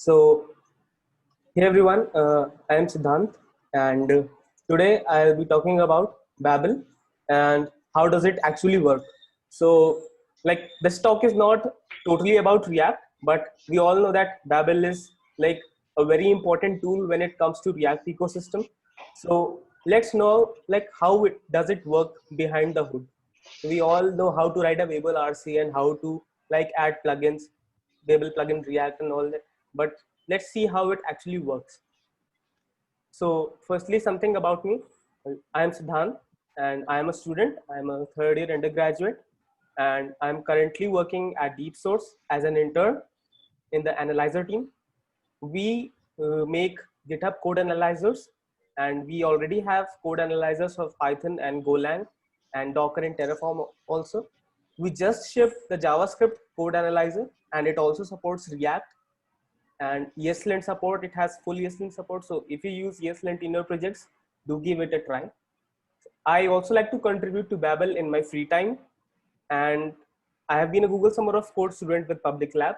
So, hey everyone, I am Siddhant, and today I'll be talking about Babel and how does it actually work. So, this talk is not totally about React, but we all know that Babel is like a very important tool when it comes to React ecosystem. So, let's know how it does it work behind the hood. We all know how to write a Babel RC and how to add plugins, Babel plugin React and all that, but let's see how it actually works. So firstly, something about me. I am Siddhant and I am a student. I am a third year undergraduate and I'm currently working at DeepSource as an intern in the analyzer team. We make GitHub code analyzers and we already have code analyzers of Python and Golang and Docker and Terraform also. We just shipped the JavaScript code analyzer and it also supports React and ESLint support. It has full ESLint support. So if you use ESLint in your projects, do give it a try. I also like to contribute to Babel in my free time. And I have been a Google Summer of Code student with Public Lab.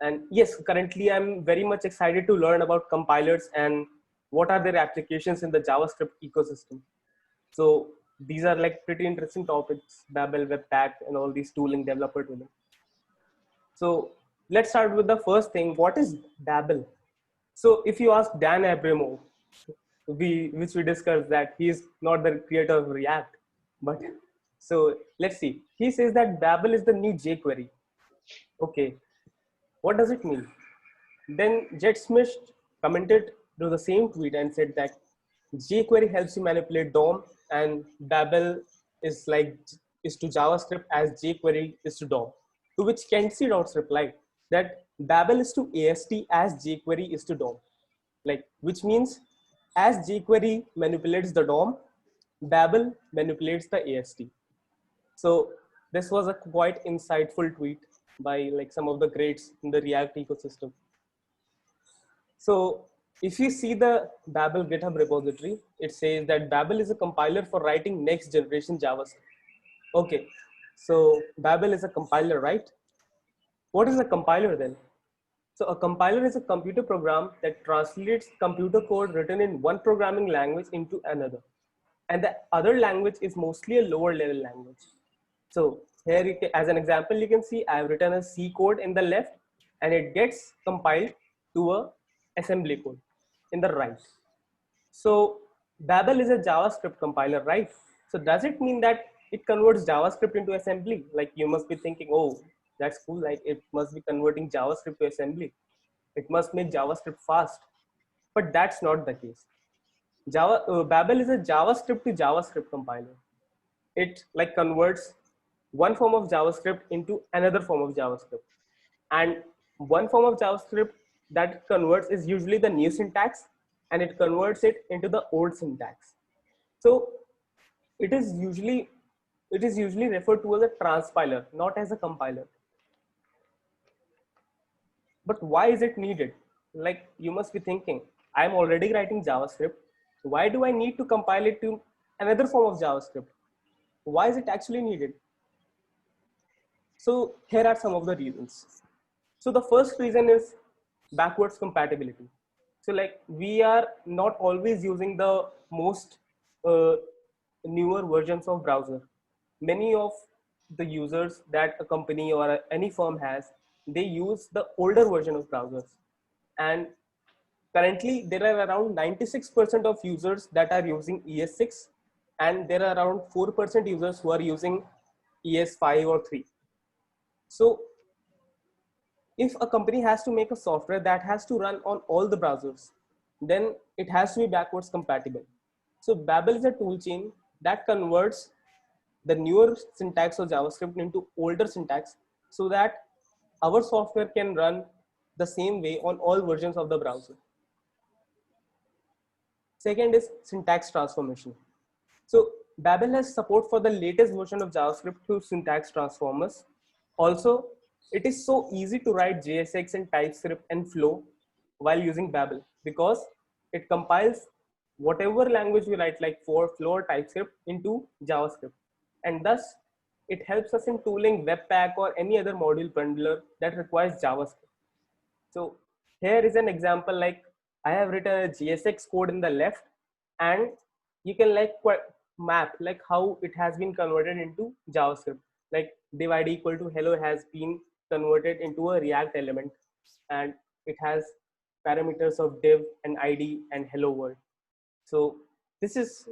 And yes, currently I'm very much excited to learn about compilers and what are their applications in the JavaScript ecosystem. So these are like pretty interesting topics, Babel, Webpack, and all these tooling, developer tooling. So let's start with the first thing. What is Babel? So if you ask Dan Abramov, which we discussed that he is not the creator of React, but so let's see. He says that Babel is the new jQuery. Okay, what does it mean? Then Jet Smith commented to the same tweet and said that jQuery helps you manipulate DOM and Babel is is to JavaScript as jQuery is to DOM. To which Kenzie Dots replied that Babel is to AST as jQuery is to DOM. Which means as jQuery manipulates the DOM, Babel manipulates the AST. So this was a quite insightful tweet by some of the greats in the React ecosystem. So if you see the Babel GitHub repository, it says that Babel is a compiler for writing next generation JavaScript. Okay, so Babel is a compiler, right? What is a compiler then? So a compiler is a computer program that translates computer code written in one programming language into another. And the other language is mostly a lower level language. So here, as an example, you can see I've written a C code in the left and it gets compiled to a assembly code in the right. So Babel is a JavaScript compiler, right? So does it mean that it converts JavaScript into assembly? Like you must be thinking, oh, that's cool. Like it must be converting JavaScript to assembly. It must make JavaScript fast. But that's not the case. Babel is a JavaScript to JavaScript compiler. It converts one form of JavaScript into another form of JavaScript. And one form of JavaScript that it converts is usually the new syntax and it converts it into the old syntax. So it is usually referred to as a transpiler, not as a compiler. But why is it needed? Like you must be thinking, I'm already writing JavaScript. Why do I need to compile it to another form of JavaScript? Why is it actually needed? So here are some of the reasons. So the first reason is backwards compatibility. So we are not always using the most uh, newer versions of browser. Many of the users that a company or any firm has, they use the older version of browsers. And currently there are around 96% of users that are using ES6 and there are around 4% users who are using ES5 or 3. So if a company has to make a software that has to run on all the browsers, then it has to be backwards compatible. So Babel is a toolchain that converts the newer syntax of JavaScript into older syntax so that our software can run the same way on all versions of the browser. Second is syntax transformation. So Babel has support for the latest version of JavaScript through syntax transformers. Also, it is so easy to write JSX and TypeScript and Flow while using Babel because it compiles whatever language we write like for Flow or TypeScript into JavaScript. And thus, it helps us in tooling Webpack or any other module bundler that requires JavaScript. So here is an example, like I have written a JSX code in the left, and you can like map like how it has been converted into JavaScript. Like divide equal to hello has been converted into a React element, and it has parameters of div and ID and hello world. So this is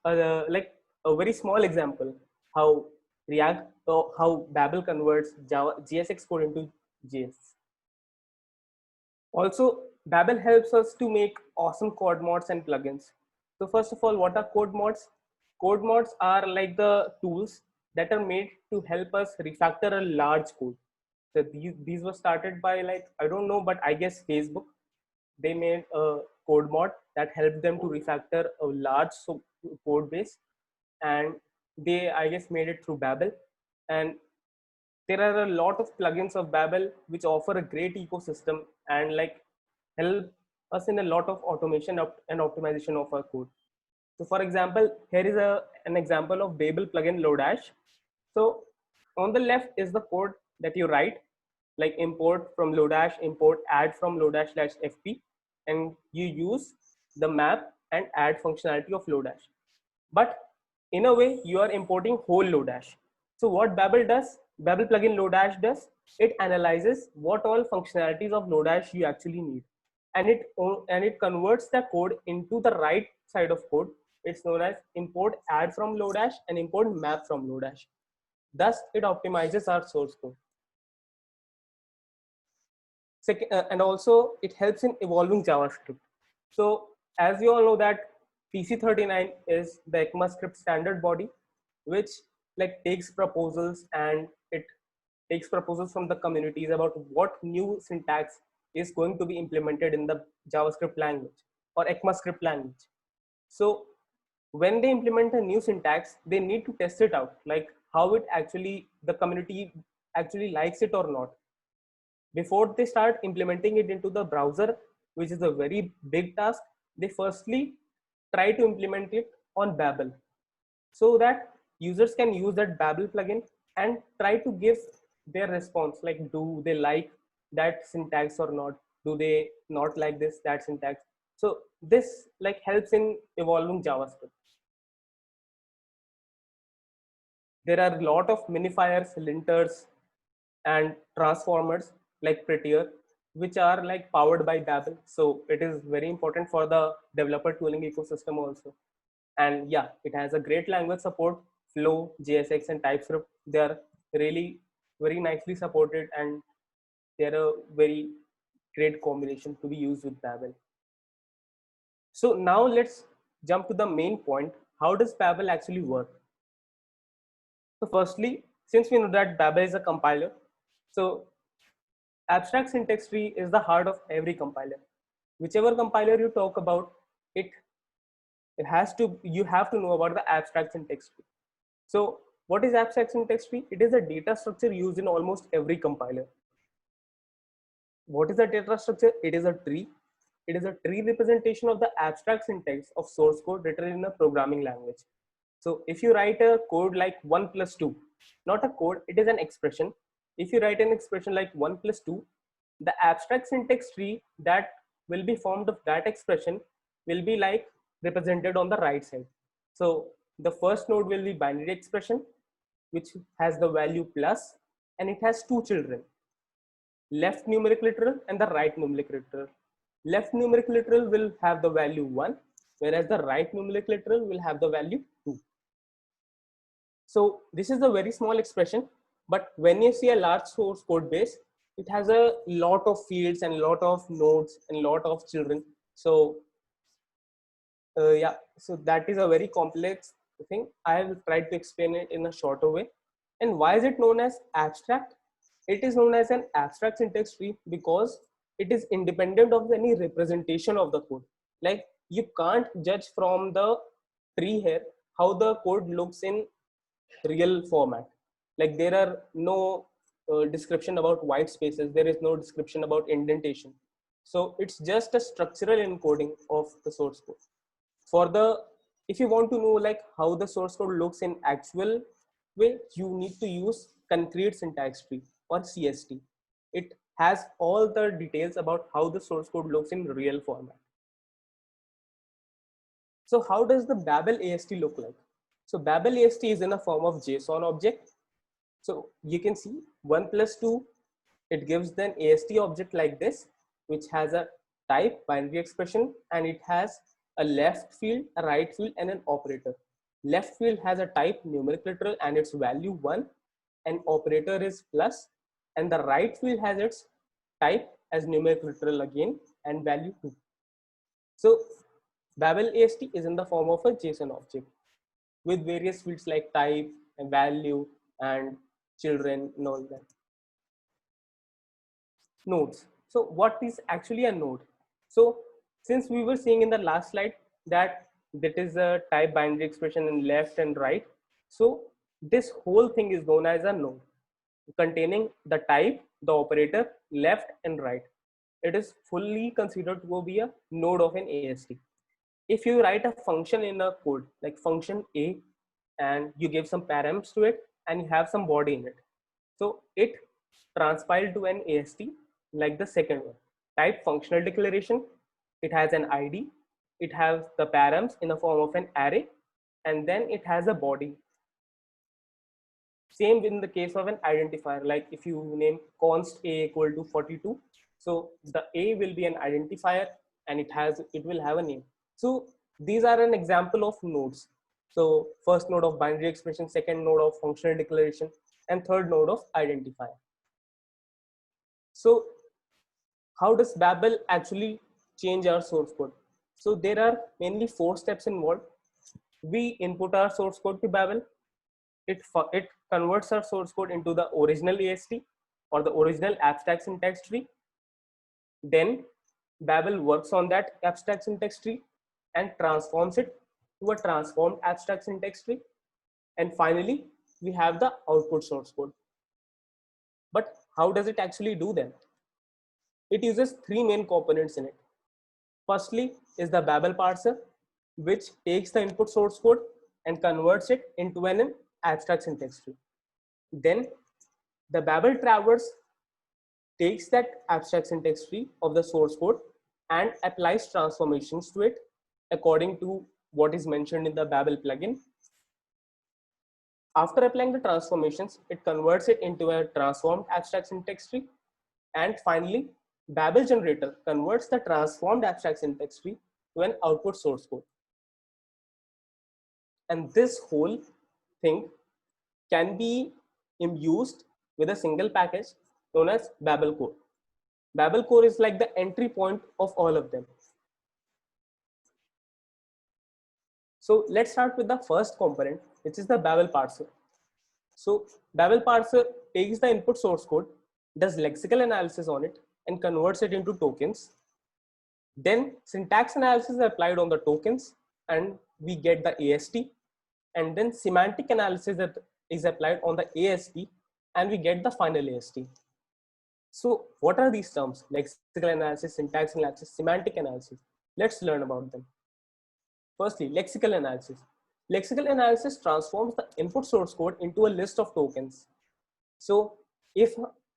like a very small example how React or how Babel converts Java JSX code into JS. Also, Babel helps us to make awesome code mods and plugins. So first of all, what are code mods? Code mods are like the tools that are made to help us refactor a large code. So these were started by, like, I don't know, but I guess Facebook. They made a code mod that helped them to refactor a large code base, and they, I guess, made it through Babel. And there are a lot of plugins of Babel which offer a great ecosystem and like help us in a lot of automation and optimization of our code. So for example, here is an example of Babel plugin Lodash. So on the left is the code that you write, like import from Lodash, import add from Lodash/fp, and you use the map and add functionality of Lodash. But in a way, you are importing whole Lodash. So what Babel does, Babel plugin Lodash does, it analyzes what all functionalities of Lodash you actually need, and it converts the code into the right side of code. It's known as import add from Lodash and import map from Lodash. Thus, it optimizes our source code. Second, and also it helps in evolving JavaScript. So as you all know that PC39 is the ECMAScript standard body, which like takes proposals, and it takes proposals from the communities about what new syntax is going to be implemented in the JavaScript language or ECMAScript language. So when they implement a new syntax, they need to test it out, like how it actually, the community actually likes it or not. Before they start implementing it into the browser, which is a very big task, they firstly try to implement it on Babel so that users can use that Babel plugin and try to give their response, like do they like that syntax or not, do they not like this that syntax. So this like helps in evolving JavaScript. There are a lot of minifiers, linters, and transformers like Prettier, which are like powered by Babel. So it is very important for the developer tooling ecosystem also. And yeah, it has a great language support, Flow, JSX, and TypeScript. They are really very nicely supported, and they're a very great combination to be used with Babel. So now let's jump to the main point. How does Babel actually work? So firstly, since we know that Babel is a compiler, so abstract syntax tree is the heart of every compiler. Whichever compiler you talk about, it you have to know about the abstract syntax tree. So what is abstract syntax tree? It is a data structure used in almost every compiler. What is a data structure? It is a tree. It is a tree representation of the abstract syntax of source code written in a programming language. So if you write a code like 1 plus 2, not a code, it is an expression. If you write an expression like 1 plus 2, the abstract syntax tree that will be formed of that expression will be like represented on the right side. So the first node will be binary expression, which has the value plus, and it has two children, left numeric literal and the right numeric literal. Left numeric literal will have the value 1, whereas the right numeric literal will have the value 2. So this is a very small expression, but when you see a large source code base, it has a lot of fields and a lot of nodes and a lot of children. So yeah, so that is a very complex thing. I have tried to explain it in a shorter way. And why is it known as abstract? It is known as an abstract syntax tree because it is independent of any representation of the code. Like you can't judge from the tree here how the code looks in real format. Like there are no description about white spaces. There is no description about indentation. So it's just a structural encoding of the source code. For the, if you want to know like how the source code looks in actual way, you need to use concrete syntax tree or CST. It has all the details about how the source code looks in real format. So how does the Babel AST look like? So Babel AST is in a form of JSON object. So you can see 1 plus 2, it gives an AST object like this, which has a type binary expression, and it has a left field, a right field, and an operator. Left field has a type numeric literal and its value 1, and operator is plus, and the right field has its type as numeric literal again and value 2. So Babel AST is in the form of a JSON object with various fields like type and value and children and all that. Nodes. So what is actually a node? So since we were seeing in the last slide that is a type binary expression in left and right. So this whole thing is known as a node containing the type, the operator, left and right. It is fully considered to be a node of an AST. If you write a function in a code like function A and you give some params to it and you have some body in it, so it transpiled to an AST like the second one. Type functional declaration, it has an ID, it has the params in the form of an array, and then it has a body. Same in the case of an identifier, like if you name const A equal to 42, so the A will be an identifier and it will have a name. So these are an example of nodes. So first node of binary expression, second node of functional declaration, and third node of identifier. So how does Babel actually change our source code? So there are mainly 4 steps involved. We input our source code to Babel. It converts our source code into the original AST or the original abstract syntax tree. Then Babel works on that abstract syntax tree and transforms it to a transformed abstract syntax tree. And finally, we have the output source code. But how does it actually do that? It uses 3 main components in it. Firstly is the Babel parser, which takes the input source code and converts it into an abstract syntax tree. Then the Babel traverse takes that abstract syntax tree of the source code and applies transformations to it according to what is mentioned in the Babel plugin. After applying the transformations, it converts it into a transformed abstract syntax tree. And finally, Babel generator converts the transformed abstract syntax tree to an output source code. And this whole thing can be used with a single package known as Babel core. Babel core is like the entry point of all of them. So let's start with the first component, which is the Babel parser. So Babel parser takes the input source code, does lexical analysis on it, and converts it into tokens. Then syntax analysis is applied on the tokens, and we get the AST. And then semantic analysis is applied on the AST, and we get the final AST. So what are these terms? Lexical analysis, syntax analysis, semantic analysis. Let's learn about them. Firstly, lexical analysis. Lexical analysis transforms the input source code into a list of tokens. So if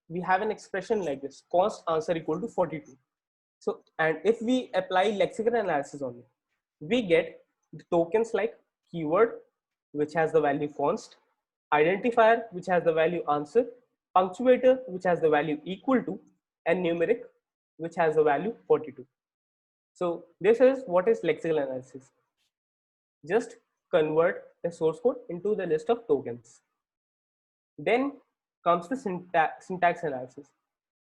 we have an expression like this, const answer equal to 42. So, and if we apply lexical analysis on it, we get the tokens like keyword, which has the value const, identifier, which has the value answer, punctuator, which has the value equal to, and numeric, which has the value 42. So this is what is lexical analysis. Just convert the source code into the list of tokens. Then comes the syntax analysis.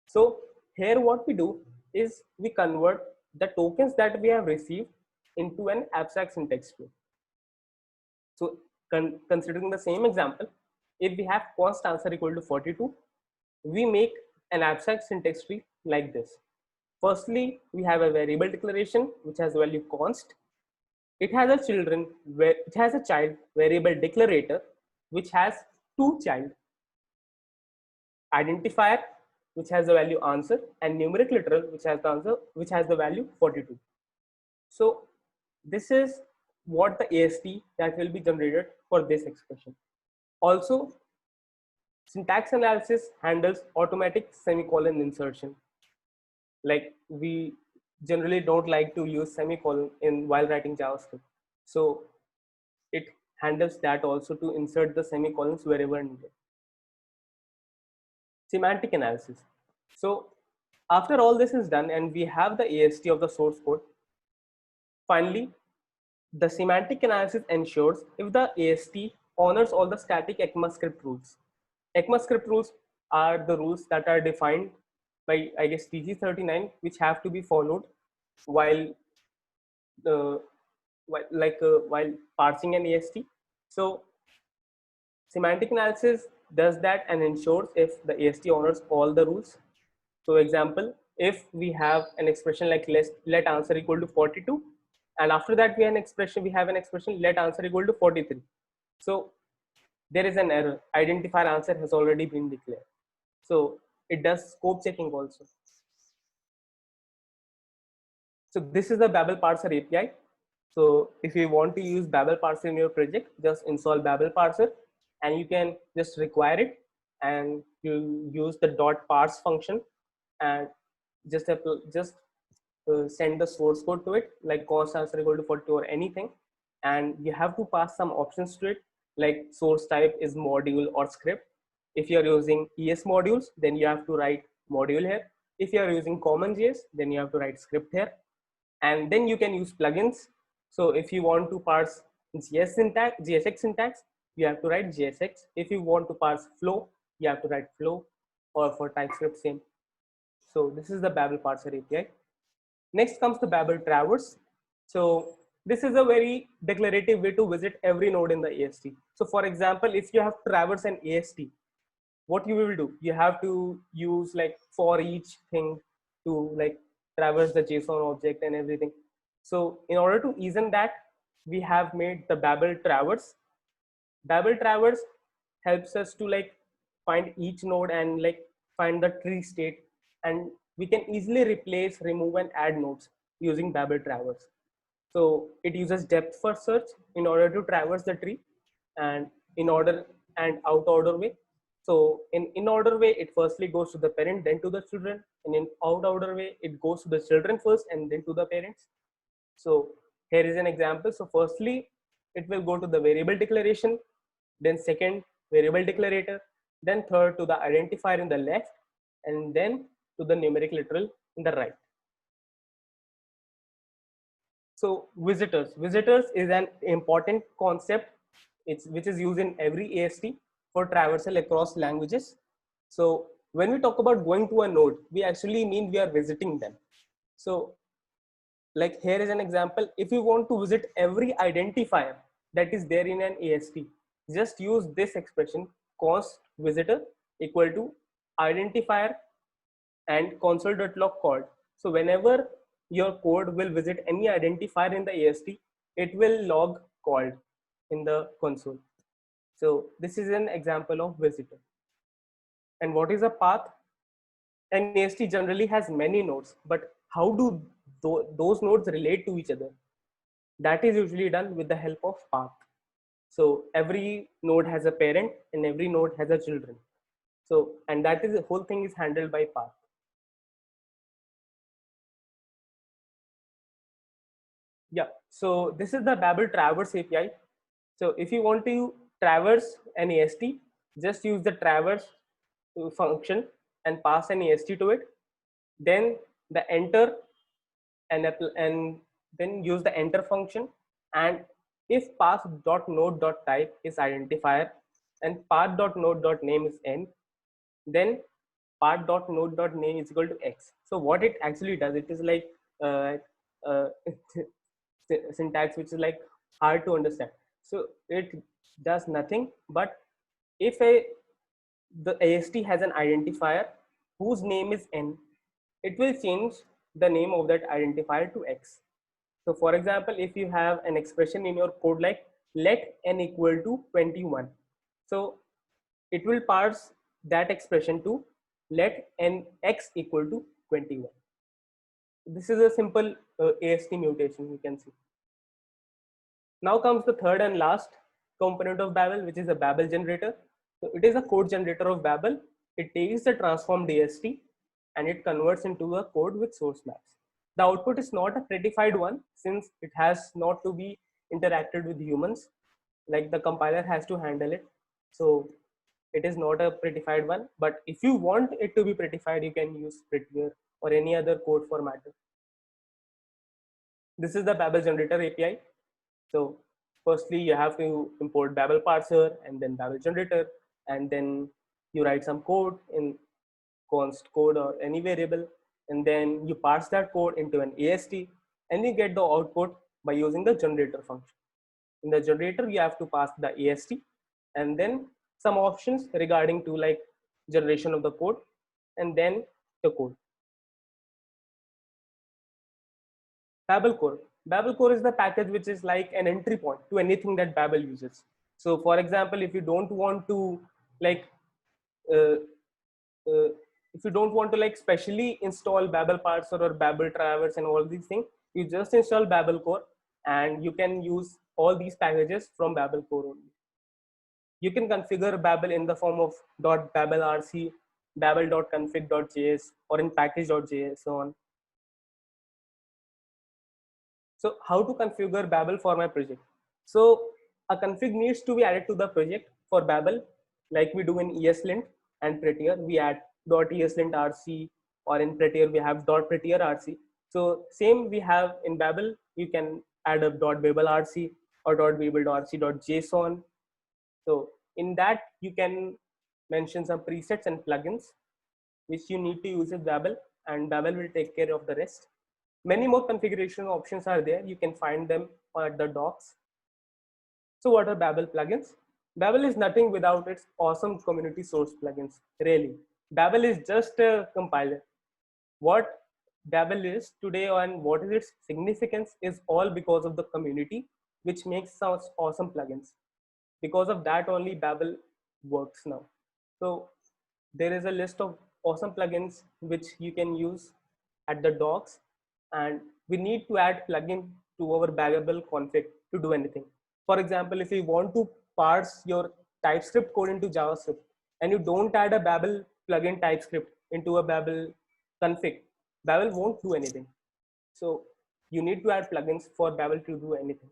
So here what we do is we convert the tokens that we have received into an abstract syntax tree. So considering the same example, if we have const answer equal to 42, we make an abstract syntax tree like this. Firstly, we have a variable declaration which has the value const. It has a child variable declarator which has 2 child, identifier which has the value answer, and numeric literal which has the value 42. So this is what the AST that will be generated for this expression. Also, Syntax analysis handles automatic semicolon insertion. Like we generally don't like to use semicolon in while writing JavaScript. So it handles that also to insert the semicolons wherever needed. Semantic analysis. So after all this is done and we have the AST of the source code, finally, the semantic analysis ensures if the AST honors all the static ECMAScript rules. ECMAScript rules are the rules that are defined by, I guess, TG39, which have to be followed while uh, while parsing an AST. So semantic analysis does that and ensures if the AST honors all the rules. So example, if we have an expression like let answer equal to 42, and after that we have an expression let answer equal to 43. So there is an error. Identifier answer has already been declared. So it does scope checking also. So this is the Babel Parser API. So if you want to use Babel Parser in your project, just install Babel Parser and you can just require it and you use the .parse function and just send the source code to it, like const answer equal to 40 or anything. And you have to pass some options to it, like source type is module or script. If you're using ES modules, then you have to write module here. If you're using CommonJS, then you have to write script here. And then you can use plugins. So if you want to parse JSX syntax, you have to write JSX. If you want to parse flow, you have to write flow, or for TypeScript same. So this is the Babel Parser API. Next comes the Babel Traverse. So this is a very declarative way to visit every node in the AST. So for example, if you have traverse an AST, what you will do, you have to use like for each thing to like traverse the JSON object and everything. So in order to ease in that, we have made the Babel Traverse. Babel Traverse helps us to like find each node and like find the tree state, and we can easily replace, remove and add nodes using Babel Traverse. So it uses depth first search in order to traverse the tree, and in order and out order way. So in order way, it firstly goes to the parent, then to the children, and in out order way, it goes to the children first and then to the parents. So here is an example. So firstly, it will go to the variable declaration, then second variable declarator, then third to the identifier in the left, and then to the numeric literal in the right. So visitors is an important concept, which is used in every AST for traversal across languages. So when we talk about going to a node, we actually mean we are visiting them. So like here is an example. If you want to visit every identifier that is there in an AST, just use this expression const visitor equal to identifier and console.log called. So whenever your code will visit any identifier in the AST, it will log called in the console. So this is an example of visitor. And what is a path? An AST generally has many nodes, but how do those nodes relate to each other? That is usually done with the help of path. So every node has a parent and every node has a children. So, and that is the whole thing is handled by path. Yeah, so this is the Babel Traverse API. So if you want to traverse an AST, just use the traverse function and pass an AST to it. Then the enter and then use the enter function. And if path.node.type is identifier and path.node.name is n, then path.node.name is equal to x. So what it actually does, it is like uh, syntax which is like hard to understand. So it does nothing, but if the AST has an identifier whose name is n, it will change the name of that identifier to x. So for example, if you have an expression in your code like let n equal to 21, so it will parse that expression to let n x equal to 21. This is a simple AST mutation you can see. Now comes the third and last component of Babel, which is a Babel generator. So it is a code generator of Babel. It takes the transformed AST and it converts into a code with source maps. The output is not a prettified one since it has not to be interacted with humans. Like the compiler has to handle it. So it is not a prettified one. But if you want it to be prettified, you can use Prettier or any other code formatter. This is the Babel generator API. So firstly, you have to import Babel parser and then Babel generator, and then you write some code in const code or any variable, and then you pass that code into an AST, and you get the output by using the generator function. In the generator, you have to pass the AST, and then some options regarding to like generation of the code, and then the code. Babel core. Babel core is the package which is like an entry point to anything that Babel uses. So for example, if you don't want to like uh, uh, if you don't want to like specially install Babel parser or Babel traverse and all these things, you just install Babel core and you can use all these packages from Babel core only. You can configure Babel in the form of .babelrc, babel.config.js, or in package.js, so on. So how to configure Babel for my project? So a config needs to be added to the project for Babel, like we do in ESLint and Prettier. We add .ESLint.rc, or in Prettier we have .PrettierRC. So same we have in Babel. You can add a .babelrc or .babel.rc.json. So in that you can mention some presets and plugins which you need to use with Babel, and Babel will take care of the rest. Many more configuration options are there. You can find them at the docs. So what are Babel plugins? Babel is nothing without its awesome community source plugins. Really, Babel is just a compiler. What Babel is today and what is its significance is all because of the community, which makes such awesome plugins. Because of that only Babel works now. So there is a list of awesome plugins which you can use at the docs, and we need to add plugin to our Babel config to do anything. For example, if you want to parse your TypeScript code into JavaScript and you don't add a Babel plugin TypeScript into a Babel config, Babel won't do anything. So you need to add plugins for Babel to do anything.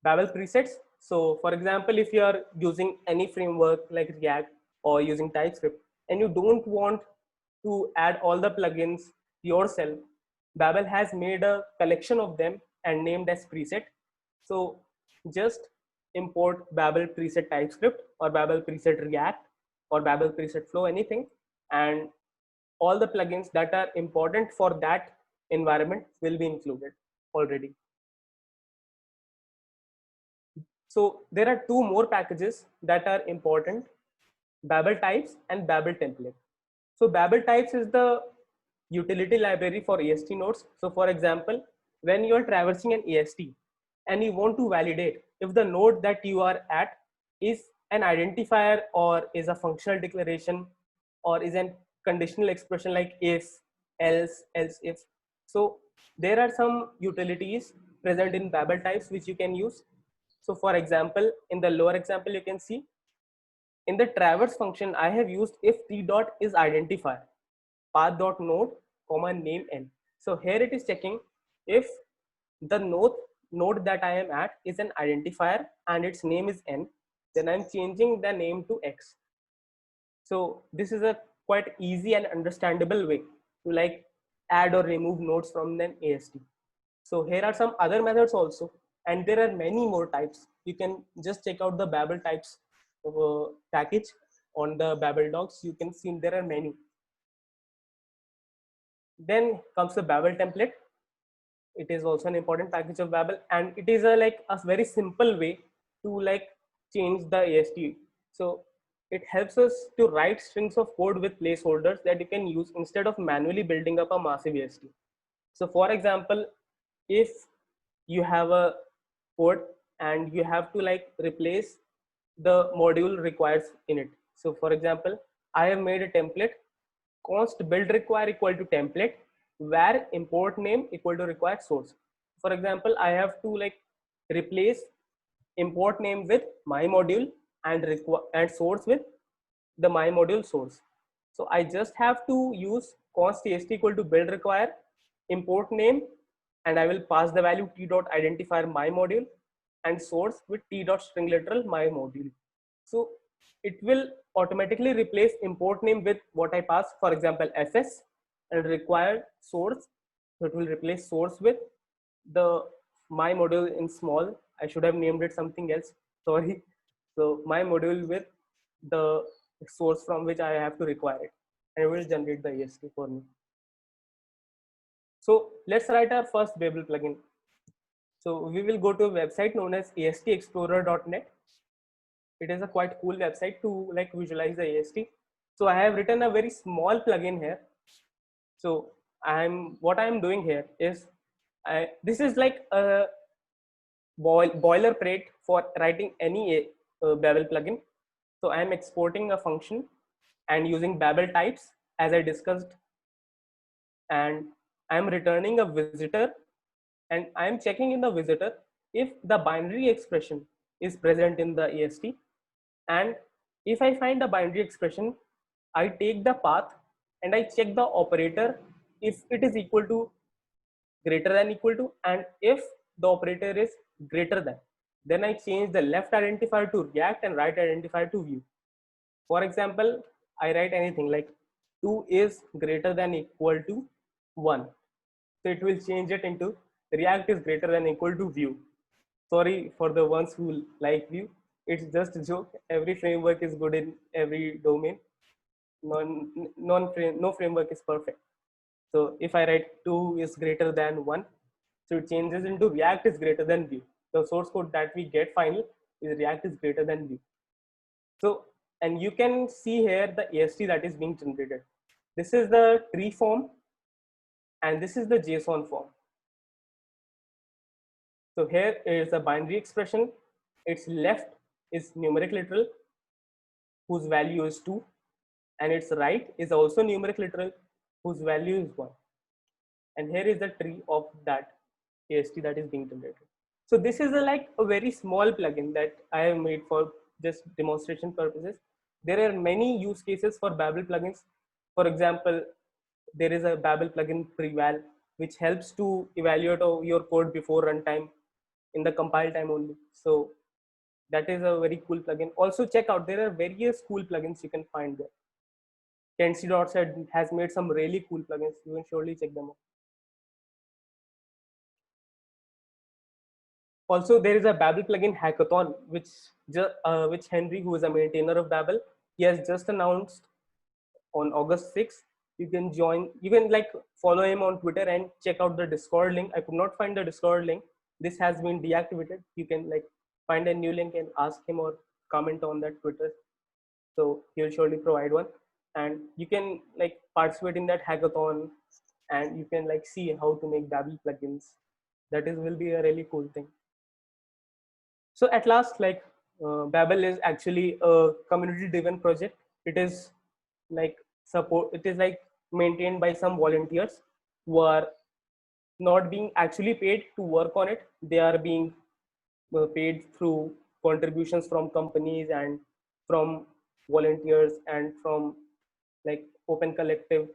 Babel presets. So for example, if you are using any framework like React or using TypeScript and you don't want to add all the plugins yourself, Babel has made a collection of them and named as preset. So just import Babel preset TypeScript or Babel preset React or Babel preset Flow, anything, and all the plugins that are important for that environment will be included already. So there are two more packages that are important: Babel types and Babel template. So Babel types is the utility library for AST nodes. So for example, when you are traversing an AST and you want to validate if the node that you are at is an identifier or is a functional declaration or is a conditional expression like if, else if. So there are some utilities present in Babel types which you can use. So for example, in the lower example, you can see in the traverse function, I have used if t dot is identifier, path dot node, comma name n. So here it is checking if the node that I am at is an identifier and its name is n, then I'm changing the name to x. So this is a quite easy and understandable way to like add or remove nodes from an AST. So here are some other methods also, and there are many more types. You can just check out the Babel types package on the Babel docs. You can see there are many. Then comes the Babel template. It is also an important package of Babel, and it is a like a very simple way to like change the AST. So it helps us to write strings of code with placeholders that you can use instead of manually building up a massive AST. So for example, if you have a code and you have to like replace the module requires in it. So for example, I have made a template const build require equal to template where import name equal to required source. For example, I have to like replace import name with my module and source with the my module source. So I just have to use const tst equal to build require import name, and I will pass the value t dot identifier my module and source with t dot string literal my module. So it will automatically replace import name with what I pass, for example ss, and required source. So it will replace source with the my module in small. I should have named it something else. Sorry. So my module with the source from which I have to require it, and it will generate the EST for me. So let's write our first Babel plugin. So we will go to a website known as astexplorer.net. It is a quite cool website to like visualize the AST. So I have written a very small plugin here. So what I'm doing here is this is like a boilerplate for writing any Babel plugin. So I'm exporting a function and using Babel types as I discussed, and I'm returning a visitor, and I'm checking in the visitor if the binary expression is present in the AST. And if I find a binary expression, I take the path and I check the operator if it is equal to, greater than, equal to, and if the operator is greater than, then I change the left identifier to react and right identifier to view. For example, I write anything like 2 is greater than equal to 1. So it will change it into react is greater than equal to view. Sorry for the ones who like view. It's just a joke. Every framework is good in every domain. No framework is perfect. So if I write 2 is greater than 1, so it changes into react is greater than view. The source code that we get final is react is greater than view. So, and you can see here the AST that is being generated. This is the tree form and this is the JSON form. So here is a binary expression. Its left is numeric literal whose value is 2, and its right is also numeric literal whose value is 1. And here is the tree of that AST that is being generated. So this is like a very small plugin that I have made for just demonstration purposes. There are many use cases for Babel plugins. For example, there is a Babel plugin Preval, which helps to evaluate your code before runtime in the compile time only. So that is a very cool plugin. Also check out, there are various cool plugins you can find there. Tensi.set has made some really cool plugins. You can surely check them out. Also, there is a Babel plugin hackathon, which Henry, who is a maintainer of Babel, he has just announced on August 6th. You can join, you can like follow him on Twitter and check out the Discord link. I could not find the Discord link. This has been deactivated. You can like find a new link and ask him or comment on that Twitter. So he'll surely provide one. And you can like participate in that hackathon and you can like see how to make Babel plugins. That will be a really cool thing. So at last, like Babel is actually a community-driven project. It is like it is like maintained by some volunteers who are not being actually paid to work on it. They are being paid through contributions from companies and from volunteers and from like Open Collective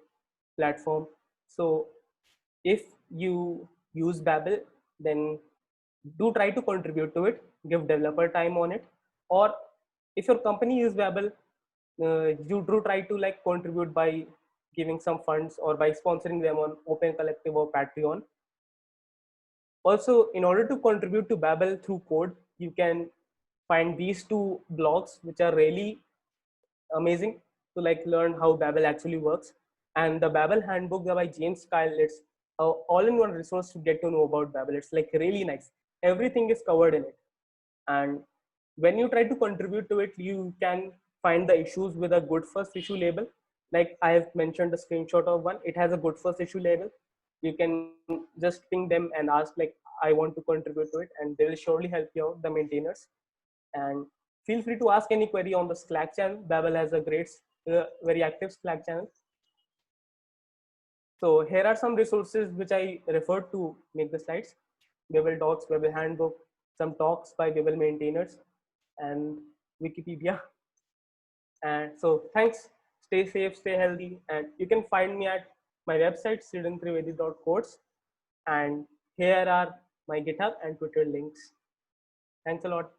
platform. So if you use Babel, then do try to contribute to it, give developer time on it. Or if your company uses Babel, you do try to like contribute by giving some funds or by sponsoring them on Open Collective or Patreon. Also, in order to contribute to Babel through code, you can find these two blogs, which are really amazing to like learn how Babel actually works. And the Babel handbook by James Kyle, it's a all-in-one resource to get to know about Babel. It's like really nice. Everything is covered in it. And when you try to contribute to it, you can find the issues with a good first issue label. Like I have mentioned a screenshot of one, it has a good first issue label. You can just ping them and ask like, I want to contribute to it, and they will surely help you out, the maintainers. And feel free to ask any query on the Slack channel. Babel has a great, very active Slack channel. So here are some resources which I referred to make the slides. Babel docs, Babel handbook, some talks by Babel maintainers. And Wikipedia. And so thanks, stay safe, stay healthy, and you can find me at my website sridhantrivedi.codes, and here are my GitHub and Twitter links. Thanks a lot.